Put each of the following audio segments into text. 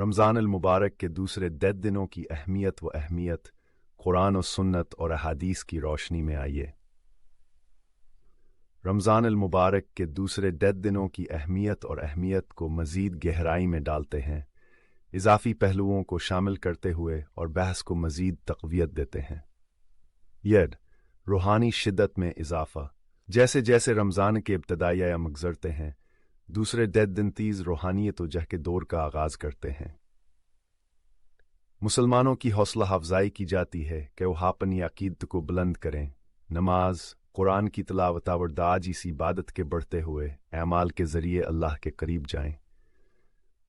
رمضان المبارक के दूसरे 10 दिनों की अहमियत व अहमियत कुरान और सुन्नत और अहादीस की रोशनी में आइए। रमज़ान अल-मुबारक के दूसरे 10 दिनों की अहमियत और अहमियत को मज़ीद गहराई में डालते हैं, इजाफ़ी पहलुओं को शामिल करते हुए और बहस को मज़ीद तक़वियत देते हैं। यद रूहानी शिद्दत में इजाफ़ा। जैसे जैसे रमज़ान के इब्तदाई गुज़रते हैं, दूसरे 10 दिन तीज़ रूहानियत व जह के दौर का आगाज़ करते हैं। मुसलमानों की हौसला अफजाई की जाती है कि वह अपनी अकीदत को बुलंद करें, नमाज, कुरान की तिलावत और दाज इस इबादत के बढ़ते हुए अमाल के ज़रिए अल्लाह के करीब जाएं।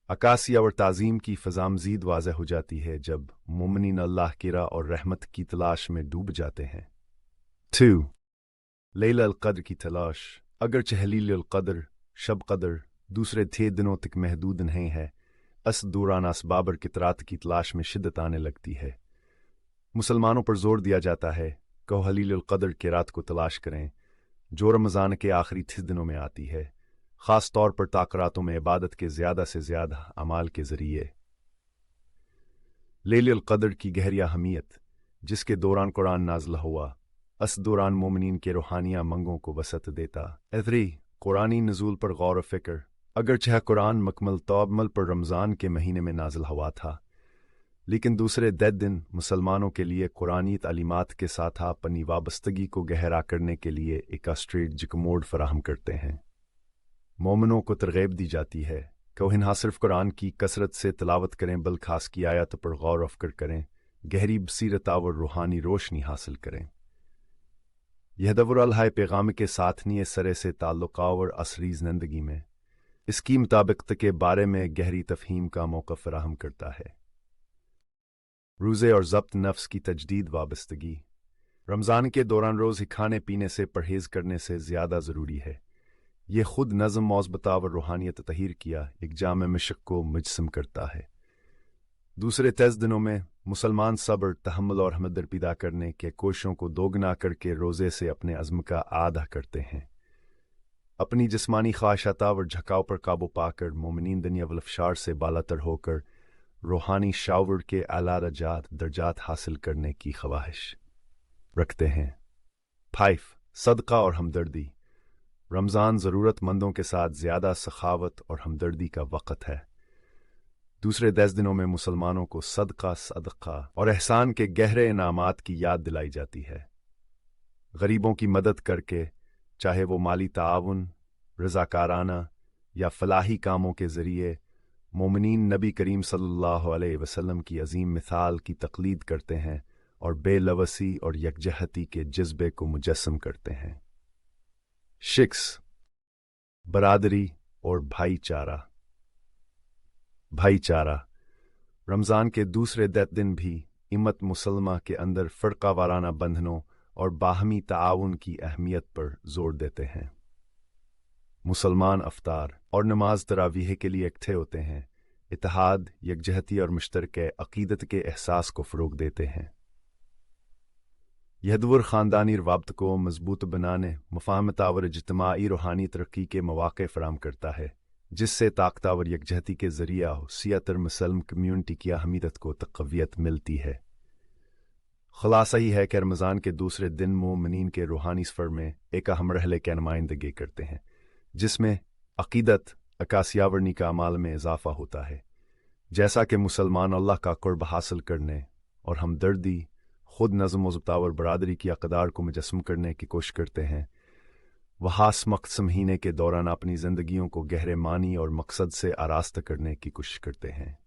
अकासी और ताज़ीम की फ़ज़ा मज़ीद वाज़ह हो जाती है जब मुमिनीन अल्लाह की राह और रहमत की तलाश में डूब जाते हैं। 2. लैलतुल क़द्र की तलाश। अगरचे लैलतुल क़द्र शब क़द्र दूसरे 6 दिनों तक महदूद नहीं है, इस दौरान असबाबर की रात की तलाश में शिद्दत आने लगती है। मुसलमानों पर जोर दिया जाता है कि वह लैलतुल क़द्र की रात को तलाश करें, जो रमज़ान के आखिरी 30 दिनों में आती है, ख़ास तौर पर ताक़रातों में इबादत के ज़्यादा से ज़्यादा अमाल के ज़रिए। लैलतुल क़द्र की गहरी अहमियत, जिसके दौरान कुरान नाज़िल हुआ, इस दौरान मोमिनीन के रूहानिया मंगों को वसअत देता। 3. कुरानी नज़ूल पर गौर व फ़िक्र। अगरचे कुरान मुकम्मल तौर पर रमज़ान के महीने में नाज़िल हुआ था, लेकिन दूसरे 10 दिन मुसलमानों के लिए कुरानी तालीमात के साथ अपनी वाबस्तगी को गहरा करने के लिए एक स्ट्रेटजिक मोड फराहम करते हैं। मोमिनों को तरग़ीब दी जाती है कि वह ना सिर्फ कुरान की कसरत से तिलावत करें बल्कि खास की आयत पर गौर व फ़िक्र करें, गहरी बसीरत और रूहानी रोशनी हासिल करें। यह दवर अल्लाह पैगाम के साथ नहीं सरे से ताल्लुक़ और असरी ज़िंदगी में इसकी मुताबिकत के बारे में गहरी तफ़हीम का मौका फराहम करता है। रोज़े और ज़ब्त नफ्स की तजदीद वाबस्तगी। रमज़ान के दौरान रोज़ खाने पीने से परहेज़ करने से ज़्यादा ज़रूरी है। ये खुद नज़म मौज़बता और रूहानियत तहीर किया एक जामे मशक़ को मुजस्सम करता है। दूसरे 30 दिनों में मुसलमान सब्र, तहम्मुल और हमदर्दी पैदा करने के कोशिशों को दोगुना करके रोज़े से अपने अज़्म का आदा करते हैं। अपनी जिस्मानी ख्वाहिशात और झकाव पर काबू पाकर मोमिनीन दुनिया वलफ़शार से बालातर होकर रूहानी शाऊर के आला दर्जात हासिल करने की ख्वाहिश रखते हैं। 5. सदका और हमदर्दी। रमज़ान ज़रूरतमंदों के साथ ज़्यादा सखावत और हमदर्दी का वक़्त है। दूसरे 10 दिनों में मुसलमानों को सदका और एहसान के गहरे इनामात की याद दिलाई जाती है। गरीबों की मदद करके, चाहे वो माली ताआवुन, रज़ाकाराना या फलाही कामों के ज़रिए, मोमिनीन नबी करीम सल्लल्लाहु अलैहि वसल्लम की अजीम मिसाल की तक़लीद करते हैं और बेलवसी और यकजहती के जज्बे को मुजस्सम करते हैं। 6. बरादरी और भाईचारा। रमज़ान के दूसरे 10 दिन भी उम्मत मुसलमा के अंदर फ़िरक़ा वाराना बंधनों और बाहमी ताआवुन की अहमियत पर जोर देते हैं। मुसलमान अफ्तार और नमाज तरावीह के लिए इकट्ठे होते हैं, इत्तेहाद, यकजहती और मुश्तरके अक़ीदत के एहसास को फ़रोग़ देते हैं। यह दौर ख़ानदानी रवाबत को मज़बूत बनाने, मुफ़ाहमत और इज्तिमाई रूहानी तरक्की के मौक़े फ़राहम करता है, जिससे ताक़तवर यकजहती के ज़रिए सियातर मुसलम कम्यूनिटी की अहमियत को तक़वियत मिलती है। ख़ुलासा ही है कि रमज़ान के दूसरे दिन मोमिनीन के रूहानी सफ़र में एक अहम मरहले की नुमाइंदगी करते हैं, जिसमें अक़ीदत, अकासियावरनी का अमाल में इजाफ़ा होता है। जैसा कि मुसलमान अल्लाह का क़ुर्ब हासिल करने और हमदर्दी, खुद नज़म ज़ब्ता और बरादरी की अक़दार को मुजस्सम करने की कोशिश करते हैं, वह मक़्सद महीने के दौरान अपनी ज़िंदगियों को गहरे मानी और मकसद से आरास्ता करने की कोशिश करते हैं।